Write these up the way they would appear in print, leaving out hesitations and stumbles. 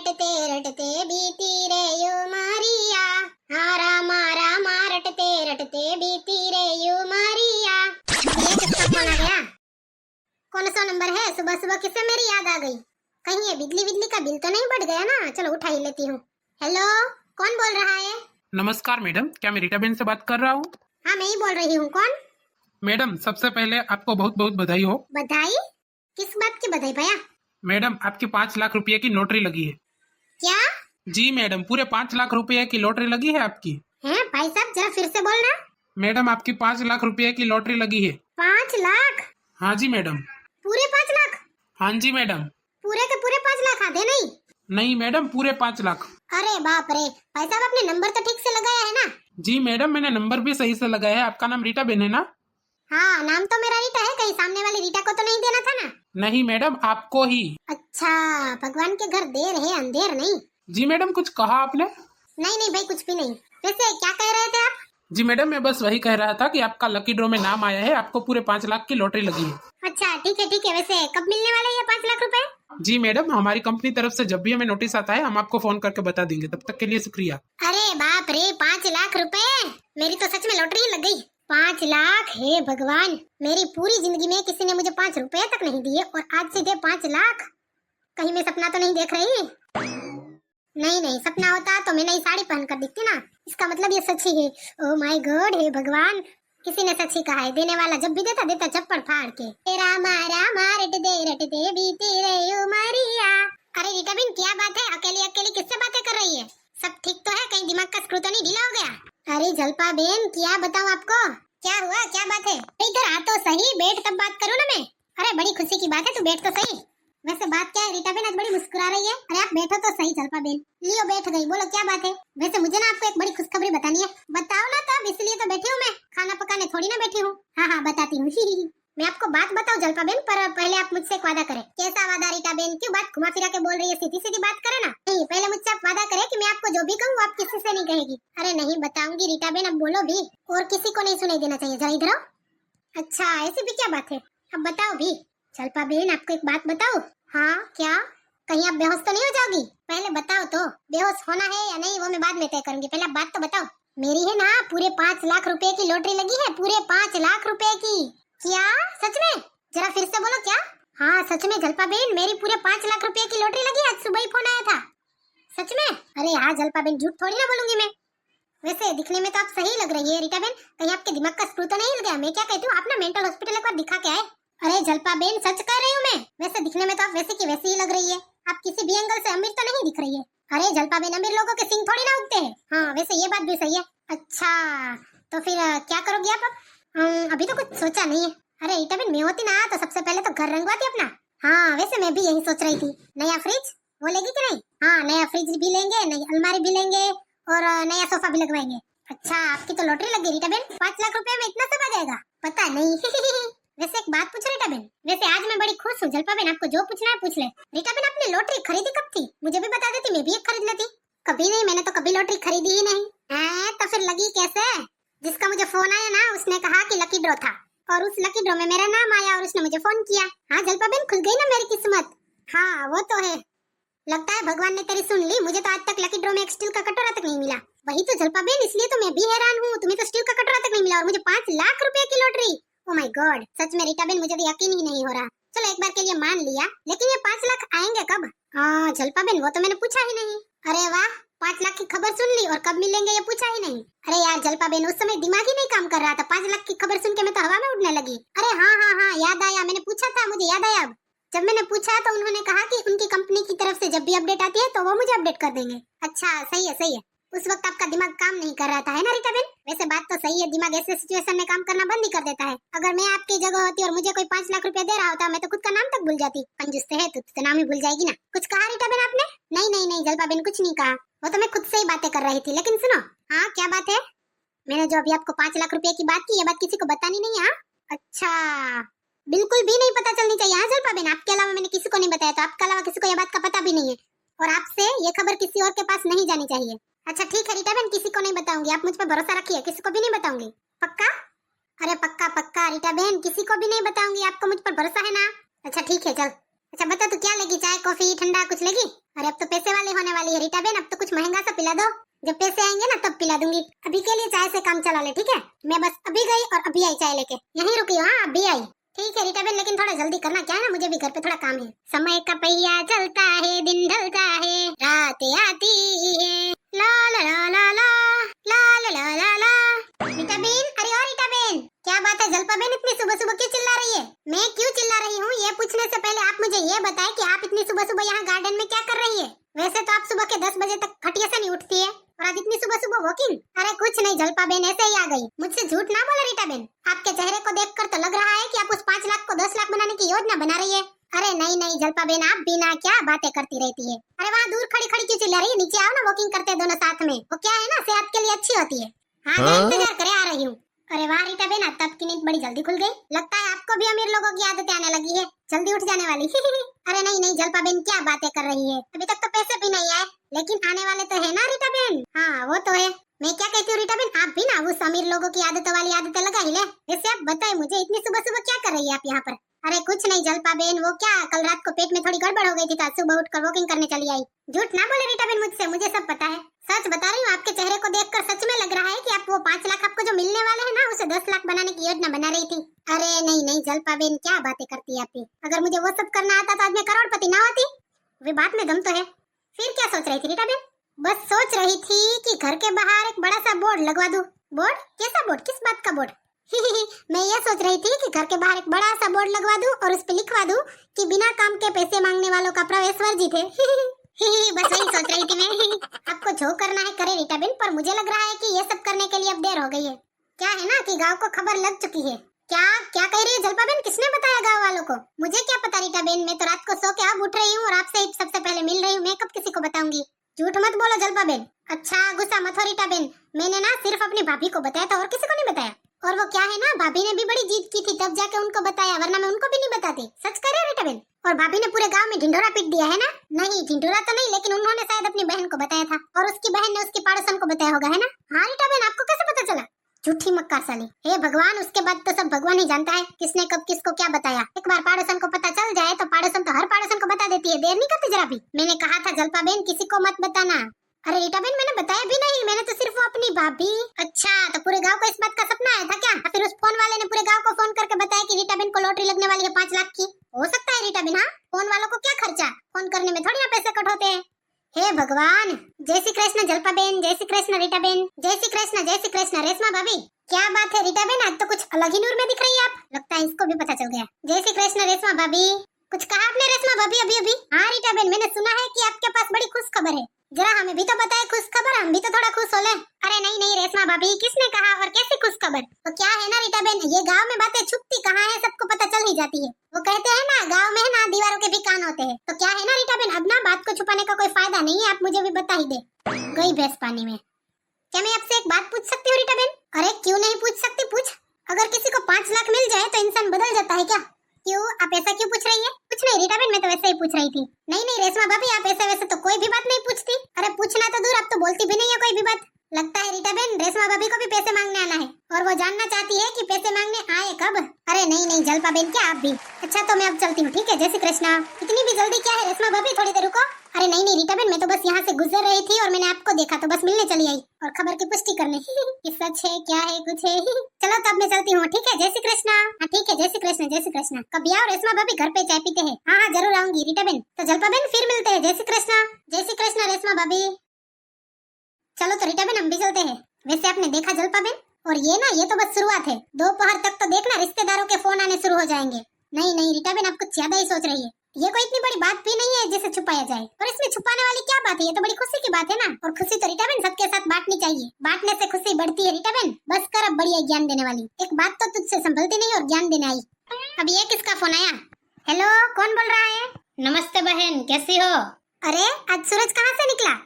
रटते रटते बीती रे उमरिया, हाँ रामा रामा रटते रटते बीती रे उमरिया। ये किसका फोन आ गया? कौन सा नंबर है? सुबह सुबह किससे मेरी याद आ गई? कहीं ये बिजली का बिल तो नहीं बढ़ गया ना? चलो उठा ही लेती हूँ। हेलो, कौन बोल रहा है? नमस्कार मैडम, क्या मैं रीटाबेन से बात कर रहा हूँ? हाँ मैं ही बोल रही हूँ। कौन? मैडम सबसे पहले आपको बहुत बहुत बधाई हो। बधाई? किस बात की बधाई भैया? मैडम आपकी 5 लाख रुपए की लॉटरी लगी है। क्या? जी मैडम, पूरे 5 लाख रुपए की लॉटरी लगी है आपकी। हैं भाई साहब, जरा फिर से बोलना। मैडम आपकी 5 लाख रुपए की लॉटरी लगी है। 5 लाख? हाँ जी मैडम। पूरे 5 लाख? हाँ जी मैडम। पूरे के पूरे 5 लाख आधे नहीं? नहीं मैडम, पूरे 5 लाख। अरे बाप रे, भाई साहब आपने नंबर तो ठीक से लगाया है ना? जी मैडम, मैंने नंबर भी सही से लगाया है। आपका नाम रीटाबेन है ना? हाँ नाम तो मेरा रीटा है, कहीं सामने वाली रीटा को तो नहीं देना था ना? नहीं मैडम, आपको ही। अच्छा, भगवान के घर देर है अंधेर नहीं। जी मैडम, कुछ कहा आपने? नहीं नहीं भाई, कुछ भी नहीं। वैसे क्या कह रहे थे आप? जी मैडम, मैं बस वही कह रहा था कि आपका लकी ड्रॉ में नाम आया है, आपको पूरे 5 लाख की लॉटरी लगी है। अच्छा ठीक है ठीक है। वैसे कब मिलने वाले ये 5 लाख रुपए? जी मैडम, हमारी कंपनी तरफ से जब भी हमें नोटिस आता है हम आपको फोन करके बता देंगे। तब तक के लिए शुक्रिया। अरे बाप रे, 5 लाख रुपए! मेरी तो सच में लॉटरी ही लग गई। 5 लाख! हे भगवान, मेरी पूरी जिंदगी में किसी ने मुझे 5 रुपए तक नहीं दिए और आज सीधे 5 लाख। कहीं मैं सपना तो नहीं देख रही? नहीं नहीं, सपना होता तो मैं नई साड़ी पहन कर दिखती ना। इसका मतलब ये सच ही है। ओह माय गॉड, हे भगवान, किसी ने सच ही कहा है। देने वाला जब भी देता देता चप्पड़ फाड़ के। रामा रामा रटते बीती रे उमरिया। अरे रीटाबेन, क्या बात है? अकेली अकेली किससे बातें कर रही है? सब ठीक तो है? कहीं दिमाग का स्क्रू तो नहीं ढीला हो गया? अरे जलपा बेन, क्या बताऊं आपको? क्या हुआ, क्या बात है? इधर आ तो सही, बैठ तब बात करूं ना मैं। अरे बड़ी खुशी की बात है, तू बैठ तो सही। वैसे बात क्या है? रीटाबेन आज बड़ी मुस्कुरा रही है। अरे आप बैठो तो सही जलपा बेन। लियो बैठ गई, बोलो क्या बात है? वैसे मुझे ना आपको एक बड़ी खुशखबरी बतानी है। बताओ ना तब, इसलिए तो बैठी हूँ मैं, खाना पकाने थोड़ी ना बैठी हूँ। हाँ हाँ बताती हूँ। मैं आपको बात बताऊं जलपा बेन, पर पहले आप मुझसे एक वादा करें। कैसा वादा रीटा बेन? क्यों बात घुमा फिरा के बोल रही है? सीधी सीधी बात करे ना। नहीं, पहले मुझसे आप वादा करें कि मैं आपको जो भी कहूँ आप किसी से नहीं कहेगी। अरे नहीं बताऊंगी रीटा बेन, अब बोलो भी। और किसी को नहीं सुनाई देना चाहिए। जरा इधर आओ। अच्छा ऐसी भी क्या बात है? अब बताओ भी। जलपा बेन आपको एक बात बताओ। हाँ क्या? कहीं आप बेहोश तो नहीं हो जाओगी? पहले बताओ तो, बेहोश होना है या नहीं वो मैं बाद में तय करूंगी। पहले आप बात तो बताओ। मेरी है ना पूरे 5 लाख रुपए की लॉटरी लगी है। पूरे 5 लाख रुपए की। क्या? सच में? जरा फिर से बोलो। क्या? हाँ सच में जलपा बेन, मेरी पूरे 5 लाख रुपए की लॉटरी लगी। आज सुबह ही फोन आया था। सच में? अरे हाँ जलपा बेन, झूठ थोड़ी ना बोलूंगी मैं। वैसे दिखने में तो आप सही लग रही है रीटा बेन, कहीं आपके दिमाग का स्क्रू तो नहीं हिल गया? मैं क्या कहती हूँ, आप ना मेंटल हॉस्पिटल एक बार दिखा के आए। अरे जलपा बेन, सच कह रही हूँ मैं। वैसे दिखने में तो आप वैसे की वैसी ही लग रही है। आप किसी भी एंगल से अमीर तो नहीं दिख रही है। अरे जलपा बेन, अमीर लोगों के सिंग थोड़ी ना उगते हैं। हाँ वैसे ये बात भी सही है। अच्छा तो फिर क्या करोगी आप अब? अभी तो कुछ सोचा नहीं है। अरे रीटा बेन, मैं होती ना तो सबसे पहले तो घर रंगवाती अपना। हाँ वैसे मैं भी यही सोच रही थी। नया फ्रिज वो लेगी कि नहीं? हाँ नया फ्रिज भी लेंगे, नई अलमारी भी लेंगे और नया सोफा भी लगवाएंगे। अच्छा आपकी तो लॉटरी लग गई रीटा बेन, 5 लाख रुपए में इतना सब आ जाएगा? पता नहीं। वैसे एक बात पूछ रीटा बेन, वैसे आज मैं बड़ी खुश हूँ। जलपा बेन आपको जो पूछना है पूछ ले। रीटा बेन आपने लॉटरी खरीदी कब थी? मुझे भी बता देती, मैं भी एक खरीद लेती। कभी नहीं, मैंने तो कभी लॉटरी खरीदी ही नहीं। तो फिर लगी कैसे? जिसका मुझे फोन आया ना उसने कहा कि लकी ड्रॉ था और उस लकी ड्रॉ में मेरा नाम आया और उसने मुझे फोन किया। हाँ जलपा बेन, खुल गई ना मेरी किस्मत। हाँ वो तो है। लगता है भगवान ने तेरी सुन ली। मुझे तो आज तक लकी ड्रॉ में एक स्टील का कटोरा तक नहीं मिला। वही तो जलपा बेन, इसलिए तो मैं भी हैरान हूँ। तुम्हें तो स्टील का कटोरा तक नहीं मिला और मुझे 5 लाख रुपए की लॉटरी। ओह माय गॉड, सच में रीटा बेन मुझे तो यकीन ही नहीं हो रहा। चलो एक बार के लिए मान लिया, लेकिन ये 5 लाख आएंगे कब? जलपा बेन वो तो मैंने पूछा ही नहीं। अरे वाह, 5 लाख की खबर सुन ली और कब मिलेंगे ये पूछा ही नहीं। अरे यार जलपा बेन, उस समय दिमाग ही नहीं काम कर रहा था। 5 लाख की खबर सुन के मैं तो हवा में उड़ने लगी। अरे हाँ हाँ हाँ याद आया, मैंने पूछा था, मुझे याद आया अब। जब मैंने पूछा तो उन्होंने कहा कि उनकी कंपनी की तरफ से जब भी अपडेट आती है तो वो मुझे अपडेट कर देंगे। अच्छा सही है सही है। उस वक्त आपका दिमाग काम नहीं कर रहा था है ना रीटा बेन? वैसे बात तो सही है, दिमाग ऐसे सिचुएशन में काम करना बंद ही कर देता है। अगर मैं आपकी जगह होती और मुझे कोई 5 लाख रुपए दे रहा होता, मैं तो खुद का नाम तक भूल जाती। कंजूस है तो नाम ही भूल जाएगी ना। कुछ कहा रीटा बेन आपने? नहीं नहीं नहीं जलपा बेन, कुछ नहीं कहा। वो तो मैं खुद से ही बातें कर रही थी। लेकिन सुनो। हाँ क्या बात है? मैंने जो अभी आपको 5 लाख रुपए की बात की, ये बात किसी को बतानी नहीं है? अच्छा बिल्कुल भी नहीं पता चलनी चाहिए। हाँ जलपा बेन, आपके अलावा मैंने किसी को नहीं बताया, तो आपके अलावा किसी को ये बात का पता भी नहीं है और आपसे ये खबर किसी और के पास नहीं जानी चाहिए। अच्छा ठीक है रीटा बेन, किसी को नहीं बताऊंगी। आप मुझ पर भरोसा रखिए, किसी को भी नहीं बताऊंगी। पक्का? अरे पक्का पक्का रीटा बेन, किसी को भी नहीं बताऊंगी। आपको मुझ पर भरोसा है ना? अच्छा ठीक है चल। अच्छा बता तू क्या लेगी, चाय कॉफी ठंडा कुछ लेगी? अरे अब तो पैसे वाली होने वाली है रीटा बहन, अब तो कुछ महंगा सा पिला दो, जब पैसे आएंगे ना तब पिला दूंगी। अभी के लिए चाय से काम चला ले, ठीक है? मैं बस अभी गई और अभी आई चाय लेके, यहीं रुकी हो? हाँ अभी आई। ठीक है रीटा बहन, लेकिन थोड़ा जल्दी करना, क्या है ना मुझे भी घर पे थोड़ा काम है। समय का पहिया चलता है, दिन ढलता है, रात आती है, ला ला ला ला ला ला ला ला ला ला। रीटा बहन, अरे ओ रीटा बहन, क्या बात है जल्पा बहन इतनी सुबह सुबह क्यों चिल्ला रही है? मैं क्यों चिल्ला रही हूँ ये पूछने से पहले आप मुझे ये बताएं कि आप इतनी सुबह सुबह यहाँ गार्डन में क्या कर रही है? वैसे तो आप सुबह के 10 बजे तक खटिया से नहीं उठती है, और आज इतनी सुबह सुबह वॉकिंग? अरे कुछ नहीं जल्पा बहन, ऐसे ही आ गई। मुझसे झूठ ना बोले रीटा बहन, आपके चेहरे को देखकर तो लग रहा है कि आप उस 5 लाख को 10 लाख बनाने की योजना बना रही है। अरे नहीं नहीं जल्पा बहन, आप बिना क्या बातें करती रहती है। अरे वहाँ दूर खड़ी खड़ी क्यों चिल्ला रही है? नीचे आओ ना, वॉकिंग करते हैं दोनों साथ में, वो क्या है ना सेहत के लिए अच्छी होती है। हाँ इंतजार करे, आ रही हूँ। अरे वाह रीटा बहन, अब तक की नींद बड़ी जल्दी खुल गई, लगता है आपको भी अमीर लोगों की आदतें आने लगी है, जल्दी उठ जाने वाली। अरे नहीं नहीं जल्पा बहन, क्या बातें कर रही है? अभी तक तो पैसे भी नहीं आए, लेकिन आने वाले तो है ना रीटा बहन? हाँ वो तो है। मैं क्या कहती हूँ रीटा बहन, आप भी ना उस अमीर लोगों की आदतों वाली आदतें लगा ही ले। वैसे आप बताए मुझे, इतनी सुबह सुबह क्या कर रही है आप यहाँ पर? अरे कुछ नहीं जल्पा बहन, वो क्या कल रात को पेट में थोड़ी गड़बड़ हो गई थी, तो आज सुबह उठकर वॉकिंग करने चली आई। झूठ ना बोले रीटा बहन मुझसे, मुझे सब पता है, सच बता रही हूँ। आपके चेहरे को देखकर सच में लग रहा है कि आप वो 5 लाख आपको जो मिलने वाले हैं ना, उसे 10 लाख बनाने की योजना बना रही थी। अरे नहीं नहीं जल्पा बहन, क्या बातें करती है आप? अगर मुझे वो सब करना आता तो आज मैं करोड़पति ना होती। वे बात में दम तो है। फिर क्या सोच रही थी रीटा बहन? बस सोच रही थी कि घर के बाहर एक बड़ा सा बोर्ड लगवा दूं। बोर्ड? कैसा बोर्ड? किस बात का बोर्ड? मैं ये सोच रही थी कि घर के बाहर एक बड़ा सा बोर्ड लगवा दूं और उस पे लिखवा दूं कि बिना काम के पैसे मांगने वालों का प्रवेश वर्जित है। बस वही सोच रही थी मैं। आपको जो करना है करे रीटा बहन, पर मुझे लग रहा है कि ये सब करने के लिए अब देर हो गई है। क्या है ना कि गांव को खबर लग चुकी है। क्या क्या कह रही है जल्पा बहन? किसने बताया गांव वालों को? मुझे क्या पता रीटा बहन, मैं तो रात को सो के अब उठ रही हूँ और आपसे सबसे पहले मिल रही हूँ, मैं कब किसी को बताऊंगी? झूठ मत बोलो जल्पा बहन। अच्छा गुस्सा मत हो रीटा बहन, मैंने ना सिर्फ अपनी भाभी को बताया था और किसी को नहीं बताया। और वो क्या है ना, भाभी ने भी बड़ी जिद की थी तब जाके उनको बताया, वरना मैं उनको भी नहीं बताती। सच कह रहे हो रीटा बहन? और भाभी ने पूरे गांव में ढिंढोरा पीट दिया है ना? नहीं ढिंढोरा तो नहीं, लेकिन उन्होंने शायद अपनी बहन को बताया था और उसकी बहन ने उसकी पड़ोसन को बताया होगा, है ना? हाँ रीटा बहन, आपको कैसे पता चला? झूठी मक्कार साली। हे भगवान, उसके बाद तो सब भगवान ही जानता है किसने कब किसको क्या बताया। एक बार पड़ोसन को पता चल जाए तो पड़ोसन तो हर पड़ोसन को बता देती है, देर नहीं करती जरा भी। मैंने कहा था जल्पा बहन किसी को मत बताना। अरे रीटा बहन मैंने बताया भी नहीं, मैंने तो सिर्फ वो अपनी भाभी। अच्छा तो पूरे गांव को इस बात का सपना आया था क्या? फिर उस फोन वाले ने पूरे गांव को फोन करके बताया कि रीटा बहन को लॉटरी लगने वाली है 5 लाख की। हो सकता है रीटा बहन, हाँ फोन वालों को क्या खर्चा, फोन करने में थोड़ी ना पैसे कट होते हैं। हे भगवान, जय श्री कृष्ण जल्पा बहन, जय श्री कृष्ण रीटा बहन, जय श्री कृष्ण रेशमा भाभी। क्या बात है रीटा बहन, आज तो कुछ अलग ही नूर में दिख रही है आप, लगता है इसको भी पता चल गया। जय श्री कृष्ण रेशमा भाभी। कुछ कहा आपने रेशमा भाभी अभी अभी? हाँ रीटा बहन, मैंने सुना है कि आपके पास बड़ी खुश खबर है, जरा हमें भी तो बताए खुश खबर, हम भी तो थोड़ा खुश हो ले। अरे नहीं नहीं रेशमा भाभी, किसने कहा और कैसी खुश खबर? तो क्या है ना रीटा बहन, ये गांव में बातें छुपती कहाँ है, सबको पता चल ही जाती है। वो कहते हैं ना गांव में ना दीवारों के भी कान होते हैं। तो क्या है ना रीटा बहन, अब ना बात को छुपाने का कोई फायदा नहीं है, आप मुझे भी बता ही दे। गई भैंस पानी में। क्या मैं आपसे एक बात पूछ सकती हूँ रीटा बहन? अरे क्यों नहीं पूछ सकती, पूछ। अगर किसी को 5 लाख मिल जाए तो इंसान बदल जाता है क्या? क्यों, आप ऐसा क्यों पूछ रही है? कुछ नहीं रीटा बहन, मैं तो वैसे ही पूछ रही थी। नहीं नहीं रेशमा भाभी, आप ऐसे वैसे तो कोई भी बात नहीं पूछती। अरे पूछना तो दूर, अब तो बोलती भी नहीं है कोई भी बात। लगता है रीटा बहन रेशमा भाभी को भी पैसे मांगने आना है और वो जानना चाहती है कि पैसे मांगने आए कब। अरे नहीं नहीं जल्पा बहन, क्या आप भी? अच्छा तो मैं अब चलती हूँ, ठीक है? जय श्री कृष्णा। इतनी भी जल्दी क्या है रेशमा भाभी, थोड़ी देर रुको। अरे नहीं नहीं रीटा बहन, मैं तो बस यहाँ से गुजर रही थी और मैंने आपको देखा तो बस मिलने चली आई और खबर की पुष्टि करने कि सच है क्या है कुछ है। चलो तब मैं चलती हूँ, ठीक है? जय श्री कृष्णा। हाँ ठीक है, जय श्री कृष्ण जय श्री कृष्ण। कभी आओ रेशमा भाभी, घर पे चाय पीते हैं। हाँ हाँ जरूर आऊंगी रीटा बहन। तो जल्पा बहन फिर मिलते हैं, जय श्री कृष्णा रेशमा भाभी। चलो तो रीटा बहन हम भी चलते हैं। वैसे आपने देखा जल्पा बहन, और ये ना ये तो बस शुरुआत है, दोपहर तक तो देखना रिश्तेदारों के फोन आने शुरू हो जाएंगे। नहीं नहीं रीटा बहन, आप कुछ ज्यादा ही सोच रही है, ये कोई इतनी बड़ी बात भी नहीं है जिसे छुपाया जाए। और इसमें छुपाने वाली क्या बात है, ये तो बड़ी खुशी की बात है ना। और खुशी तो रीटा बहन सबके साथ बांटनी चाहिए, बांटने से खुशी बढ़ती है रीटा बहन। बस कर अब बढ़िया ज्ञान देने वाली, एक बात तो तुझसे संभलती नहीं और ज्ञान देने आई। अब ये किसका फोन आया? हेलो, कौन बोल रहा है? नमस्ते बहन, कैसी हो? अरे आज सूरज कहाँ से निकला?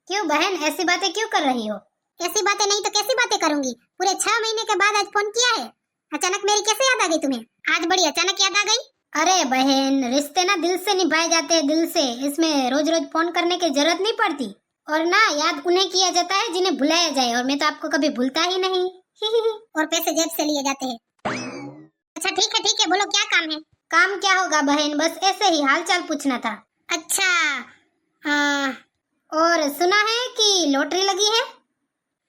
क्यों बहन ऐसी बातें क्यों कर रही हो? ऐसी बातें नहीं तो कैसी बातें करूंगी, पूरे 6 महीने के बाद आज फोन किया है। अचानक मेरी कैसे याद आ गई तुम्हें? आज बड़ी अचानक याद आ गई। अरे बहन, रिश्ते ना दिल से निभाए जाते हैं, दिल से, इसमें रोज रोज फोन करने की जरूरत नहीं पड़ती। और ना याद उन्हें किया जाता है जिन्हें भुलाया जाए, और मैं तो आपको कभी भूलता ही नहीं। और पैसे जेब से लिए जाते हैं। अच्छा ठीक है बोलो क्या काम है? काम क्या होगा बहन, बस ऐसे ही हालचाल पूछना था। अच्छा, और सुना है कि लॉटरी लगी है?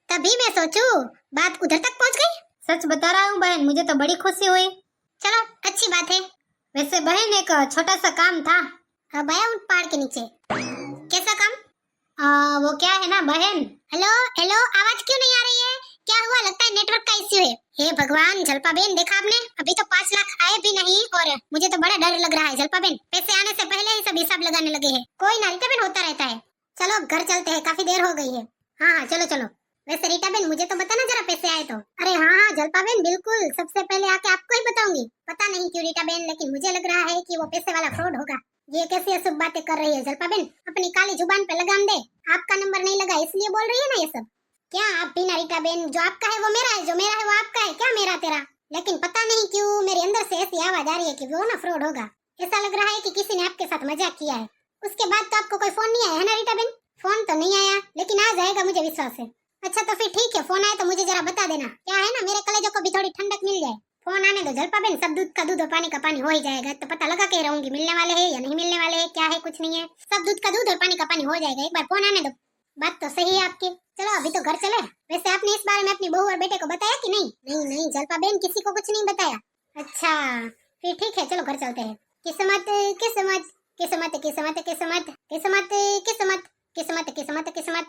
तभी मैं सोचूं बात उधर तक पहुंच गई। सच बता रहा हूँ बहन, मुझे तो बड़ी खुशी हुई। चलो अच्छी बात है। वैसे बहन एक छोटा सा काम था। अब आया हूँ पहाड़ के नीचे। कैसा काम? वो क्या है ना बहन। हेलो हेलो, आवाज क्यों नहीं आ रही है? क्या हुआ? लगता है नेटवर्क का इश्यू है। हे भगवान, जलपा बहन देखा आपने, अभी तो 5 लाख आए भी नहीं और मुझे तो बड़ा डर लग रहा है। जलपा बहन पैसे आने से पहले ही सब हिसाब लगाने लगे हैं। कोई ना रीटा बहन, होता रहता है। चलो अब घर चलते हैं, काफी देर हो गई है। हाँ हाँ चलो चलो। वैसे रीटा बहन मुझे तो बताना जरा पैसे आए तो। अरे हाँ हाँ जलपा बहन, बिल्कुल सबसे पहले आके आपको ही बताऊंगी। पता नहीं क्यों रीटा बहन, लेकिन मुझे लग रहा है कि वो पैसे वाला फ्रॉड होगा। ये कैसी अशुभ बातें कर रही है जलपा बहन, अपनी काली जुबान पे लगाम दे। आपका नंबर नहीं लगा इसलिए बोल रही है ना ये सब। क्या आप भी ना रीटा बहन, जो आपका है वो मेरा है, जो मेरा है वो आपका है। क्या मेरा तेरा? लेकिन पता नहीं क्यों मेरे अंदर से ऐसी आवाज आ रही है कि वो ना फ्रॉड होगा। ऐसा लग रहा है कि किसी ने आपके साथ मजाक किया है। उसके बाद तो आपको कोई फोन नहीं आया है ना रीटा बहन? फोन तो नहीं आया, लेकिन आ जाएगा मुझे विश्वास है। अच्छा तो फिर ठीक है, फोन आए तो मुझे जरा बता देना। क्या है ना, मेरे कलेजों को भी थोड़ी ठंडक मिल जाए। फोन आने दो जलपा बहन, सब दूध का दूध और पानी का पानी हो ही जाएगा। तो पता लगा के रहूंगी मिलने वाले हैं या नहीं मिलने वाले हैं, क्या है कुछ नहीं है। सब दूध का दूध और पानी का पानी हो जाएगा, एक बार फोन आने दो। बात तो सही है आपकी। चलो अभी तो घर चले। वैसे आपने इस बारे में अपनी बहू और बेटे को बताया कि नहीं? नहीं नहीं जलपा बहन, किसी को कुछ नहीं बताया। अच्छा फिर ठीक है, चलो घर चलते हैं। किस्मत किस्मत किस्मत किस्मत किस्मत किस्मत किस्मत किस्मत किस्मत किस्मत किस्मत।